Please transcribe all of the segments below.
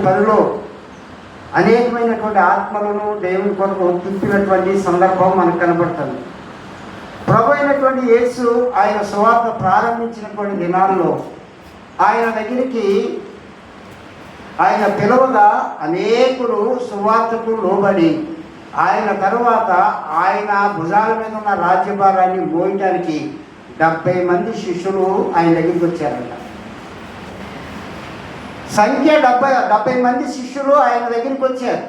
పనిలో అనేకమైనటువంటి ఆత్మలను దేవుని కొరకు తిప్పినటువంటి సందర్భం మనకు కనబడుతుంది. ప్రభు అయినటువంటి యేసు ఆయన సువార్త ప్రారంభించినటువంటి దినాల్లో ఆయన దగ్గరికి ఆయన పిలువగా అనేకులు సువార్తకు లోబడి ఆయన తరువాత ఆయన భుజాల మీద ఉన్న రాజ్యభారాన్ని మోయటానికి 70 మంది శిష్యులు ఆయన దగ్గరికి వచ్చారంట. సంఖ్య 70 మంది శిష్యులు ఆయన దగ్గరికి వచ్చారు.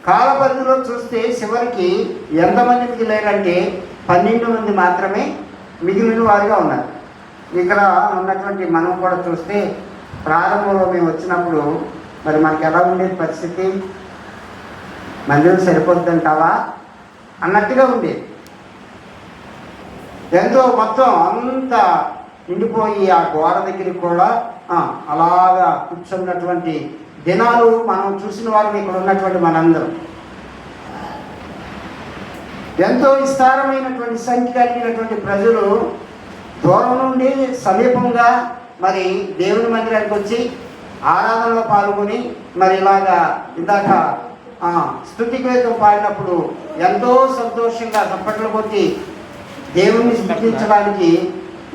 కాల పరిధిలో చూస్తే చివరికి ఎంతమంది మిగిలారంటే 12 మంది మాత్రమే మిగిలిన వారిగా ఉన్నారు. ఇక్కడ ఉన్నటువంటి మనం కూడా చూస్తే ప్రారంభంలో మేము వచ్చినప్పుడు మరి మనకి ఎలా ఉండేది పరిస్థితి, మందిరం సరిపోద్దంటావా అన్నట్టుగా ఉండేది. ఎంతో మొత్తం అంతా నిండిపోయి ఆ గోడ దగ్గరికి కూడా అలాగా కూర్చున్నటువంటి దినాలు మనం చూసిన వారిని ఇక్కడ ఉన్నటువంటి మనందరం. ఎంతో విస్తారమైనటువంటి సంఖ్య కలిగినటువంటి ప్రజలు దూరం నుండి సమీపంగా మరి దేవుని మందిరానికి వచ్చి ఆరాధనలో పాల్గొని మరి ఇలాగా ఇందాక స్తుతి గీతం పాడినప్పుడు ఎంతో సంతోషంగా చప్పట్లు కొట్టి దేవుణ్ణి స్తుతించడానికి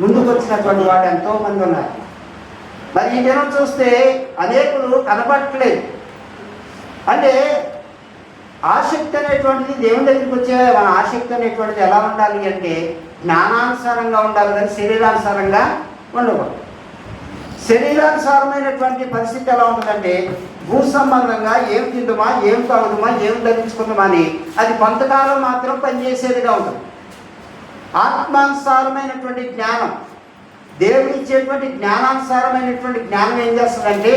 ముందుకు వచ్చినటువంటి వాడు ఎంతోమంది ఉన్నారు. మరి ఈ దినం చూస్తే అనేకులు కనపడట్లేదు. అంటే ఆసక్తి అనేటువంటిది దేవుని దగ్గరికి వచ్చే మన ఆసక్తి అనేటువంటిది ఎలా ఉండాలి అంటే జ్ఞానానుసారంగా ఉండాలి, కానీ శరీరానుసారంగా ఉండకూడదు. శరీరానుసారమైనటువంటి పరిస్థితి ఎలా ఉంటుందంటే భూ సంబంధంగా ఏం తిందుమా, ఏం తాగుదుమా, ఏం ధరించుకుందామా అని అది కొంతకాలం మాత్రం పనిచేసేదిగా ఉంటుంది. ఆత్మానుసారమైనటువంటి జ్ఞానం, దేవుడు ఇచ్చేటువంటి జ్ఞానానుసారమైనటువంటి జ్ఞానం ఏం చేస్తుందంటే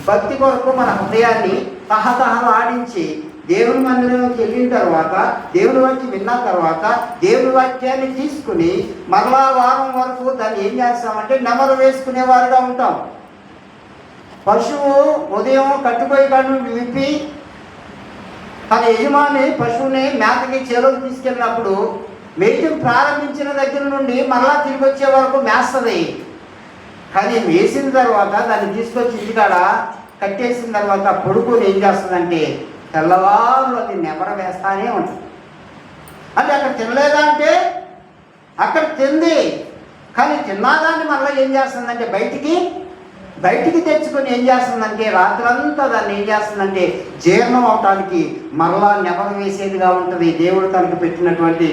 భక్తి కొరకు మన హృదయాన్ని తహతహలాడించి దేవుని మందిరంలోకి వెళ్ళిన తర్వాత దేవుని వాక్యం విన్న తర్వాత దేవుని వాక్యాన్ని తీసుకుని మరలా వారం వరకు దాన్ని ఏం చేస్తామంటే నెమరు వేసుకునేవారుగా ఉంటాం. పశువు ఉదయం కట్టుబోయి కాడు విప్పి తన యజమాని పశువుని మేతకి చేలోకి తీసుకెళ్ళినప్పుడు మేయటం ప్రారంభించిన దగ్గర నుండి మరలా తిరిగి వచ్చే వరకు మేస్తుంది. కానీ వేసిన తర్వాత దాన్ని తీసుకొచ్చి ఇంటికాడ కట్టేసిన తర్వాత పొడుకుని ఏం చేస్తుందంటే తెల్లవారు అది నెమర వేస్తానే ఉంటుంది. అంటే అక్కడ తినలేదా అంటే అక్కడ తింది, కానీ తిన్నాదాన్ని మళ్ళీ ఏం చేస్తుందంటే బయటికి తెచ్చుకొని ఏం చేస్తుందంటే రాత్రంతా దాన్ని ఏం చేస్తుందంటే జీర్ణం అవటానికి మరలా నెమరు వేసేదిగా ఉంటుంది. దేవుడు తనకు పెట్టినటువంటి